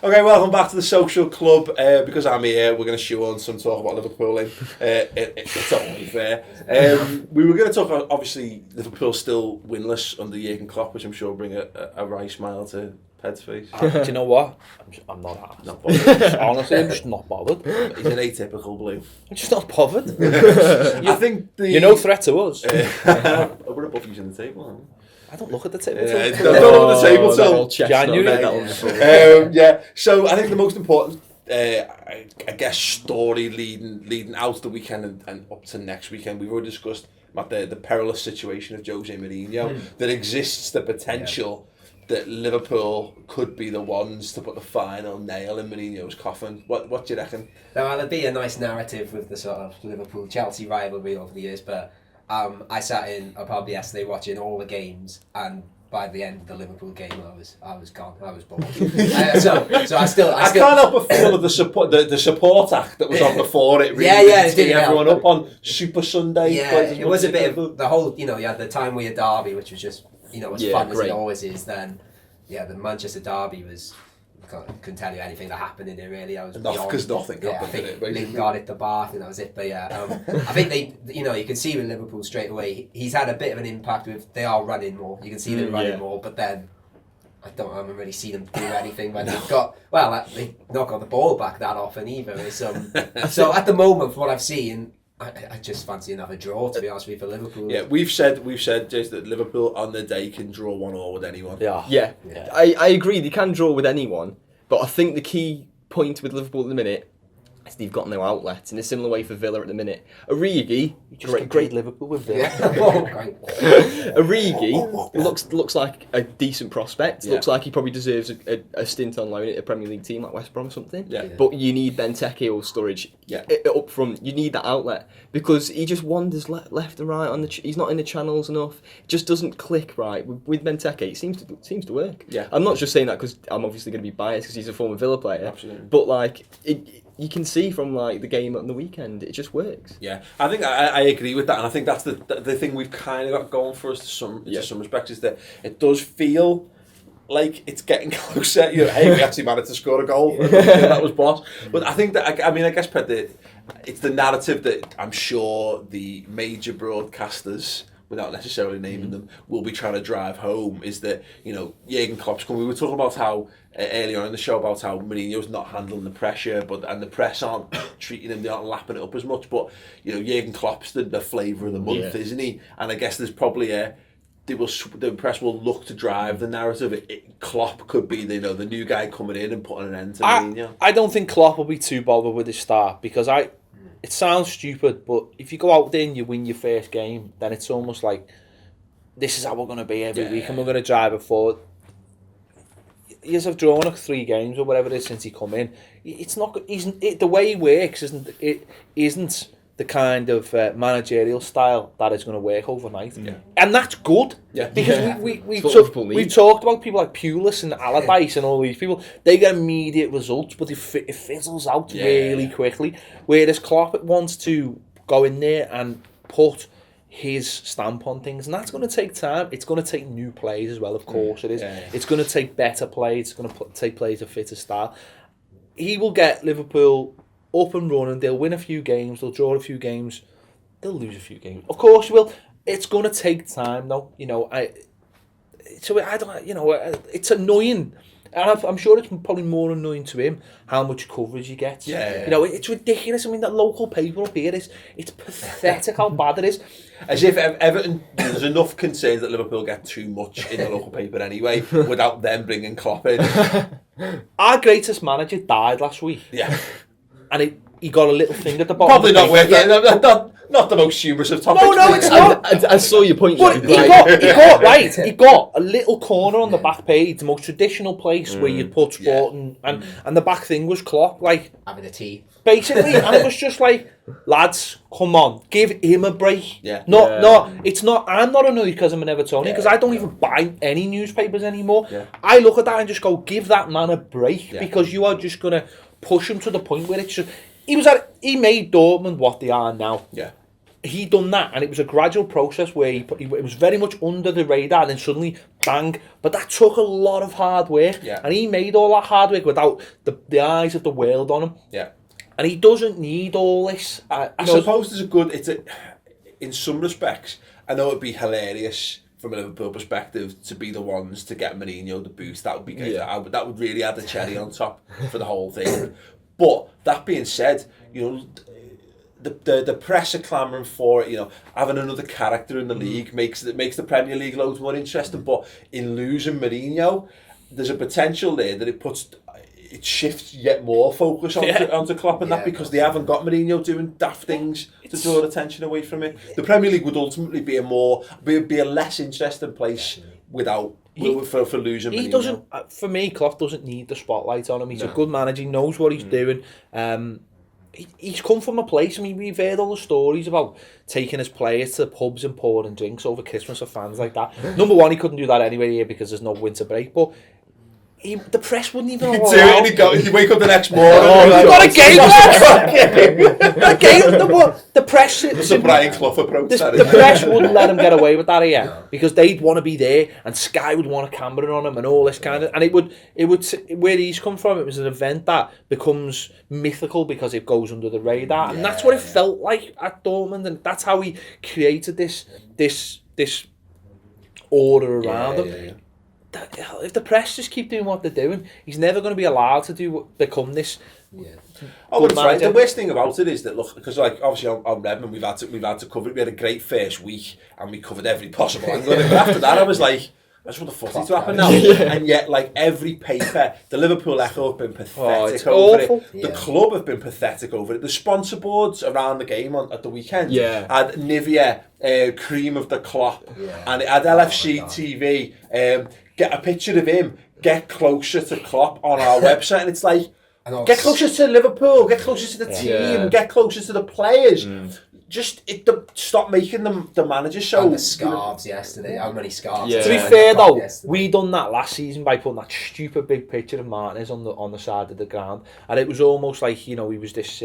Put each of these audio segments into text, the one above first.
Okay, welcome back to the Social Club. Because I'm here, we're going to show on some talk about Liverpool. It's only fair. We were going to talk about, obviously, Liverpool still winless under Jurgen Klopp, which I'm sure will bring a wry smile to Ped's face. Do you know what? I'm not bothered. Honestly, I'm just not bothered. He's an atypical blue. I'm just not bothered. I think you're no threat to us. We're above using the table, aren't we? I don't look at the table. Don't look at the table till January. Yeah. So I think the most important, I guess, story leading out the weekend and up to next weekend, we've already discussed about the perilous situation of Jose Mourinho. There exists the potential that Liverpool could be the ones to put the final nail in Mourinho's coffin. What do you reckon? Now, it'd be a nice narrative with the sort of Liverpool-Chelsea rivalry over the years, but I sat in a pub yesterday watching all the games, and by the end of the Liverpool game, I was gone. I was bored. So I can't help but feel the support act that was on before it. Really it did everyone up on Super Sunday. Yeah, it was a bit of the whole. You had the time with derby, which was just as fun as it always is. Then, the Manchester derby was. Couldn't tell you anything that happened in it really. I was because nothing happened. I think Lingard hit the bar, I think that was it. But I think they, you can see with Liverpool straight away. He's had a bit of an impact with they are running more. You can see them running more, but then I haven't really seen them do anything when they've got. Well, they not got the ball back that often either. So at the moment, from what I've seen. I just fancy another draw, to be honest with you, for Liverpool. Yeah, we've said, Jace, that Liverpool on the day can draw 1-1 with anyone. Yeah. I agree, they can draw with anyone, but I think the key point with Liverpool at the minute is they've got no outlets in a similar way for Villa at the minute. Origi, great Liverpool with Villa. Origi looks like a decent prospect. Looks like he probably deserves a stint on loan at a Premier League team like West Brom or something. But you need Benteke or Sturridge up front. You need that outlet because he just wanders left and right he's not in the channels enough. It just doesn't click right with Benteke. It seems to work. Yeah, I'm not just saying that because I'm obviously going to be biased because he's a former Villa player. Absolutely. But you can see from the game on the weekend, it just works. Yeah, I think I agree with that, and I think that's the thing we've kind of got going for us to some respects is that it does feel like it's getting closer. Hey, we actually managed to score a goal. That was boss. But I think that I guess it's the narrative that I'm sure the major broadcasters, without necessarily naming them, will be trying to drive home is that, Jurgen Klopp's coming. We were talking about how, earlier on in the show, about how Mourinho's not handling the pressure, and the press aren't treating him, they aren't lapping it up as much, but, Jurgen Klopp's the flavour of the month, isn't he? And I guess there's probably the press will look to drive the narrative. Klopp could be the new guy coming in and putting an end to Mourinho. I don't think Klopp will be too bothered with his start because it sounds stupid, but if you go out there and you win your first game, then it's almost like this is how we're going to be every week, and we're going to drive it forward. He's have drawn 3 games or whatever it is since he come in. It's not. The way he works isn't the kind of managerial style that is going to work overnight, and that's good. Yeah, because we've talked about people like Pulis and Allardyce and all these people. They get immediate results, but it fizzles out really quickly. Whereas Klopp wants to go in there and put his stamp on things, and that's going to take time. It's going to take new players as well, of course it is. It's going to take better players. It's going to take players of fitter style. He will get Liverpool up and running. They'll win a few games. They'll draw a few games. They'll lose a few games. Of course, you will. It's going to take time, though. It's annoying. And I'm sure it's probably more annoying to him how much coverage he gets. It's ridiculous. I mean, that local paper up here it's pathetic how bad it is. As if Everton, there's enough concerns that Liverpool get too much in the local paper anyway, without them bringing Klopp in. Our greatest manager died last week. Yeah. And he got a little thing at the bottom. Probably not worth it. Not the most humorous of topics. No, it's not. I saw your point. But he got a little corner on the back page, the most traditional place where you'd put sport, and the back thing was Klopp, having a tea. Basically, and it was just lads, come on, give him a break. It's not. I'm not annoyed because I'm an Evertonian because I don't even buy any newspapers anymore. I look at that and just go, give that man a break because you are just gonna push him to the point where it's just. He made Dortmund what they are now. Yeah. he done that, and it was a gradual process where it was very much under the radar, and then suddenly bang. But that took a lot of hard work, and he made all that hard work without the eyes of the world on him. Yeah, and he doesn't need all this. I suppose there's a good. In some respects, I know it'd be hilarious from a Liverpool perspective to be the ones to get Mourinho the boost. That would be great. Yeah. That would really add the cherry on top for the whole thing. But that being said, the press are clamouring for it. Having another character in the league makes the Premier League loads more interesting. But in losing Mourinho, there's a potential there that it shifts yet more focus onto Klopp and that, because they haven't got Mourinho doing daft things to draw attention away from it. The Premier League would ultimately be a less interesting place without for losing Mourinho. He doesn't. For me, Klopp doesn't need the spotlight on him. He's a good manager. He knows what he's doing. He's come from a place. I mean, we've heard all the stories about taking his players to the pubs and pouring drinks over Christmas with fans like that. Number one, he couldn't do that anyway here because there's no winter break, but the press wouldn't even allow it. You wake up the next morning. What a game! The press. It's a Brian Clough approach. The press wouldn't let him get away with that here because they'd want to be there, and Sky would want a camera on him and all this kind of. And it would where he's come from. It was an event that becomes mythical because it goes under the radar, and that's what it felt like at Dortmund, and that's how he created this order around him. Yeah. If the press just keep doing what they're doing, he's never going to be allowed to become this. Yeah. Oh, that's right. The worst thing about it is that, look, because obviously on Redmen we've had to cover it. We had a great first week and we covered every possible angle of it. But after that, I was like, I just want the footy to happen now. And yet, like, every paper, the Liverpool Echo have been pathetic over awful. it. The club have been pathetic over it. The sponsor boards around the game at the weekend had Nivea, cream of the Klopp, and it had LFC TV. Get a picture of him, get closer to Klopp on our website, and it's like, get closer to Liverpool, get closer to the team, get closer to the players. Just stop making them the manager show. And the scarves yesterday. How many scarves? To be fair though, we done that last season by putting that stupid big picture of Martinez on the side of the ground, and it was almost like he was this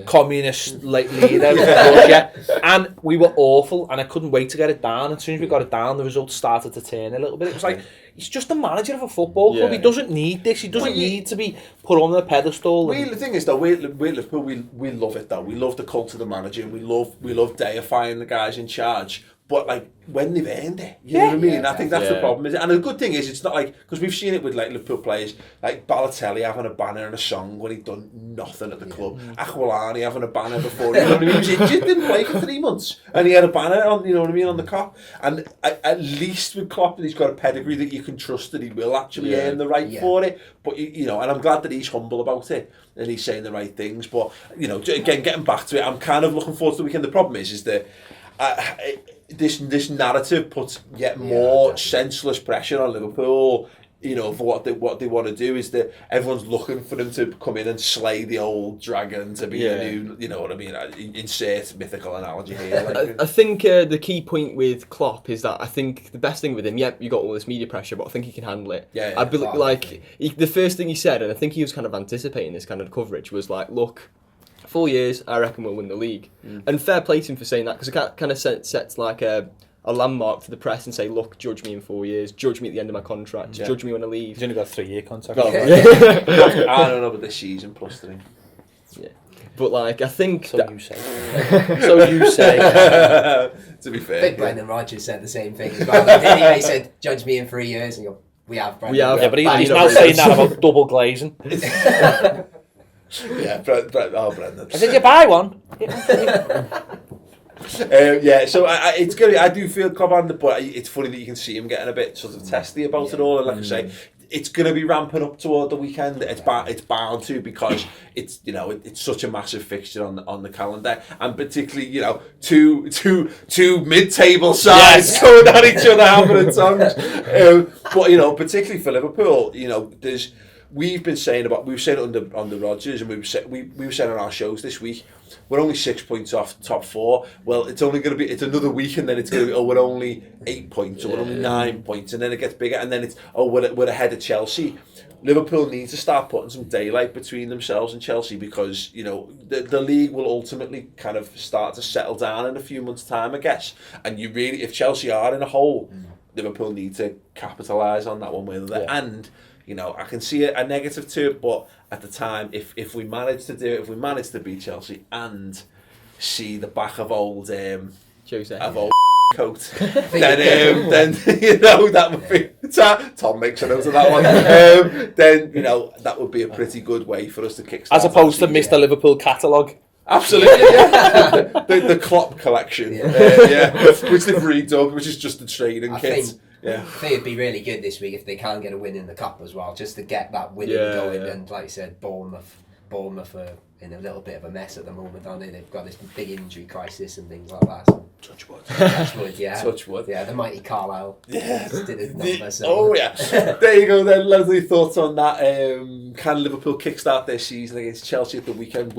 communist leader of Russia, and we were awful, and I couldn't wait to get it down. As soon as we got it down, the results started to turn a little bit. It was like, he's just the manager of a football club. He doesn't need this. He doesn't need to be put on a pedestal. The thing is though, we Liverpool, we love it though. We love the cult of the manager, and we love deifying the guys in charge. But like, when they've earned it, you know what I mean? I think that's the problem. And the good thing is, it's not like, because we've seen it with like Liverpool players, like Balotelli having a banner and a song when he'd done nothing at the club. Aquilani having a banner before, you know what I mean? He was injured, didn't play for 3 months, and he had a banner on, you know what I mean, on the cop. And at least with Klopp, he's got a pedigree that you can trust that he will actually earn the right for it. But and I'm glad that he's humble about it and he's saying the right things. But again, getting back to it, I'm kind of looking forward to the weekend. The problem is that this narrative puts yet more senseless pressure on Liverpool. For what they want to do is that everyone's looking for them to come in and slay the old dragon to be a new. You know what I mean? Insert mythical analogy here. I think the key point with Klopp is that I think the best thing with him, you got all this media pressure, but I think he can handle it. I believe, the first thing he said, and I think he was kind of anticipating this kind of coverage, was like, look, 4 years, I reckon we'll win the league. And fair play to him for saying that, because it kind of sets like a landmark for the press and say, look, judge me in 4 years, judge me at the end of my contract, judge me when I leave. He's only got a 3-year contract. I don't know about this season plus 3. Yeah. But like, I think... You say. So you say. To be fair. I think Brendan Rodgers said the same thing as well. He said, judge me in 3 years, and we have Brendan. Yeah, but he's now saying that about double glazing. Brendan. I said, you buy one. So it's good. I do feel Klopp under, but it's funny that you can see him getting a bit sort of testy about it all. And like I say, it's going to be ramping up toward the weekend. It's bound to, because it's it's such a massive fixture on the calendar, and particularly two mid-table sides going at each other hammering tongues. But particularly for Liverpool, we've said it under Rodgers, and we were saying on our shows this week, we're only 6 points off top 4. Well, it's another week, and then it's going to be, we're only 8 points, or we're only 9 points, and then it gets bigger, and then it's, we're ahead of Chelsea. Liverpool need to start putting some daylight between themselves and Chelsea, because you know the league will ultimately kind of start to settle down in a few months' time, I guess. And you really, if Chelsea are in a hole, Liverpool need to capitalise on that one way or the other. And you know, I can see a negative to it, but at the time, if we manage to do it, if we manage to beat Chelsea and see the back of old Jose, of old coat, then you know that would be Tom makes a note of that one. Then you know that would be a pretty good way for us to kickstart. As opposed to Mr. Liverpool catalogue. Absolutely, yeah. the Klopp collection, which they've redone, which is just the training kit. I think it'd be really good this week if they can get a win in the cup as well, just to get that winning going. And like I said, Bournemouth are in a little bit of a mess at the moment, aren't they? They've got this big injury crisis and things like that. So. Touch wood. Touch wood, yeah. Touch wood. Yeah, the mighty Carlisle. Yeah. Did his number, so. Oh, yeah. There you go then. Let us know your thoughts on that. Can Liverpool kickstart their season against Chelsea at the weekend?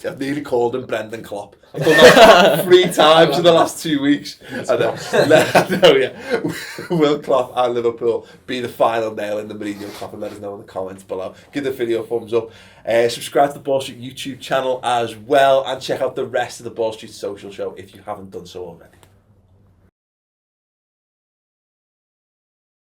I've nearly called him Brendan Klopp. I've done that 3 times in the last 2 weeks. Will Klopp and Liverpool be the final nail in the Mourinho coffin? Let us know in the comments below. Give the video a thumbs up. Subscribe to the Ball Street YouTube channel as well, and check out the rest of the Ball Street social show if you haven't done so already.